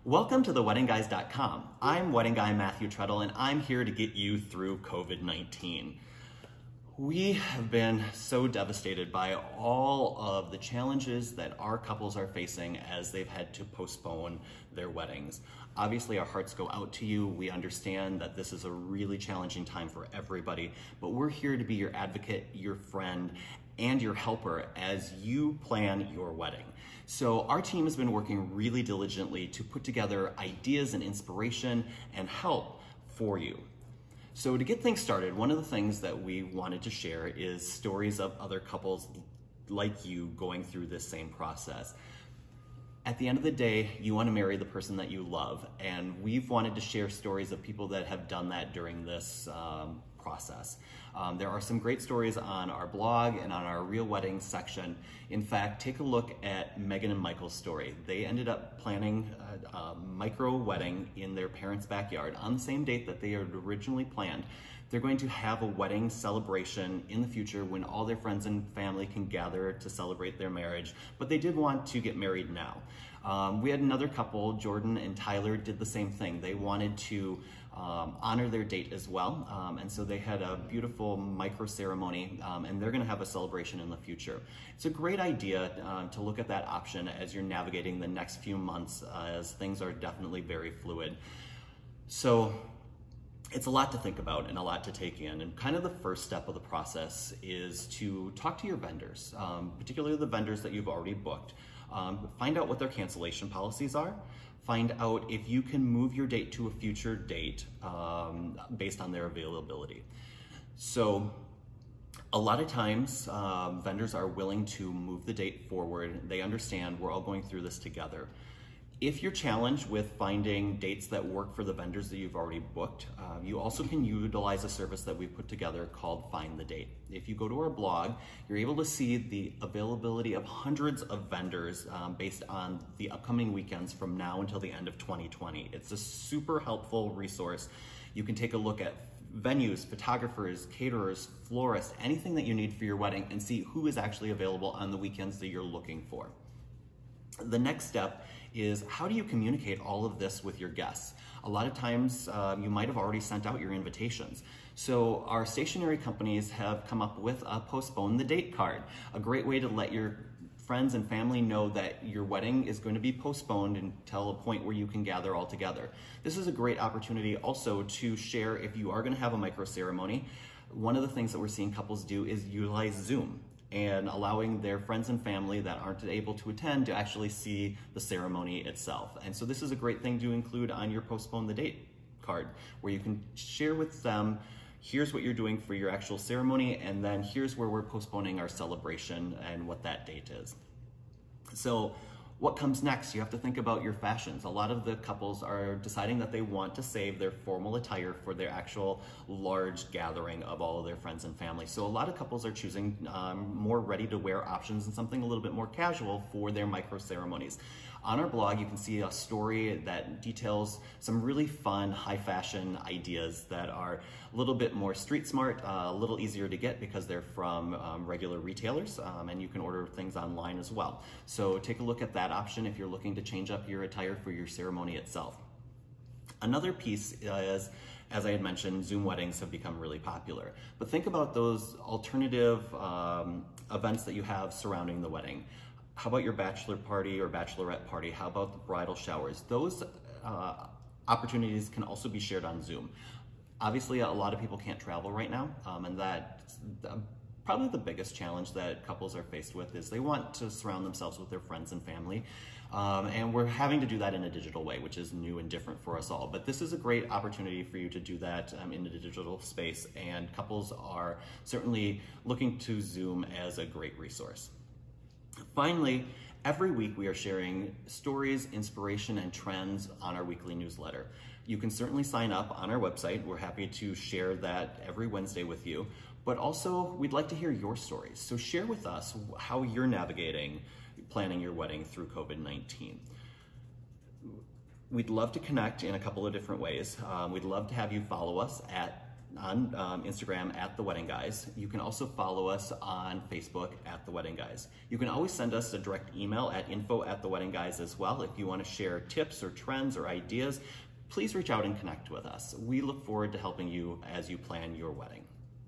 Welcome to theweddingguys.com. I'm wedding guy Matthew Treadle, and I'm here to get you through COVID-19. We have been so devastated by all of the challenges that our couples are facing as they've had to postpone their weddings. Obviously, our hearts go out to you. We understand that this is a really challenging time for everybody, but we're here to be your advocate, your friend, and your helper as you plan your wedding. So our team has been working really diligently to put together ideas and inspiration and help for you. So to get things started, one of the things that we wanted to share is stories of other couples like you going through this same process. At the end of the day, you want to marry the person that you love, and we've wanted to share stories of people that have done that during this process. There are some great stories on our blog and on our Real Weddings section. In fact, take a look at Megan and Michael's story. They ended up planning a micro wedding in their parents' backyard on the same date that they had originally planned. They're going to have a wedding celebration in the future when all their friends and family can gather to celebrate their marriage, but they did want to get married now. We had another couple, Jordan and Tyler, did the same thing. They wanted to honor their date as well, and so they had a beautiful micro ceremony, and they're going to have a celebration in the future. It's a great idea to look at that option as you're navigating the next few months, as things are definitely very fluid. So it's a lot to think about and a lot to take in, and kind of the first step of the process is to talk to your vendors, particularly the vendors that you've already booked. Find out what their cancellation policies are. Find out if you can move your date to a future date based on their availability. So a lot of times vendors are willing to move the date forward. They understand we're all going through this together. If you're challenged with finding dates that work for the vendors that you've already booked, you also can utilize a service that we've put together called Find the Date. If you go to our blog, you're able to see the availability of hundreds of vendors based on the upcoming weekends from now until the end of 2020. It's a super helpful resource. You can take a look at venues, photographers, caterers, florists, anything that you need for your wedding, and see who is actually available on the weekends that you're looking for. The next step is, how do you communicate all of this with your guests? A lot of times you might have already sent out your invitations. So our stationery companies have come up with a postpone the date card, a great way to let your friends and family know that your wedding is going to be postponed until a point where you can gather all together. This is a great opportunity also to share if you are going to have a micro ceremony. One of the things that we're seeing couples do is utilize Zoom and allowing their friends and family that aren't able to attend to actually see the ceremony itself. And so this is a great thing to include on your postpone the date card, where you can share with them, here's what you're doing for your actual ceremony, and then here's where we're postponing our celebration and what that date is. So what comes next? You have to think about your fashions. A lot of the couples are deciding that they want to save their formal attire for their actual large gathering of all of their friends and family. So a lot of couples are choosing more ready-to-wear options and something a little bit more casual for their micro ceremonies. On our blog, you can see a story that details some really fun, high-fashion ideas that are a little bit more street smart, a little easier to get because they're from regular retailers, and you can order things online as well. So take a look at that option if you're looking to change up your attire for your ceremony itself. Another piece is, as I had mentioned, Zoom weddings have become really popular. But think about those alternative events that you have surrounding the wedding. How about your bachelor party or bachelorette party? How about the bridal showers? Those opportunities can also be shared on Zoom. Obviously, a lot of people can't travel right now, and that's probably the biggest challenge that couples are faced with is they want to surround themselves with their friends and family, and we're having to do that in a digital way, which is new and different for us all. But this is a great opportunity for you to do that in the digital space, and couples are certainly looking to Zoom as a great resource. Finally, every week we are sharing stories, inspiration, and trends on our weekly newsletter. You can certainly sign up on our website. We're happy to share that every Wednesday with you. But also, we'd like to hear your stories. So share with us how you're navigating planning your wedding through COVID-19. We'd love to connect in a couple of different ways. We'd love to have you follow us at on Instagram at The Wedding Guys. You can also follow us on Facebook at The Wedding Guys. You can always send us a direct email at info@theweddingguys as well. If you want to share tips or trends or ideas, please reach out and connect with us. We look forward to helping you as you plan your wedding.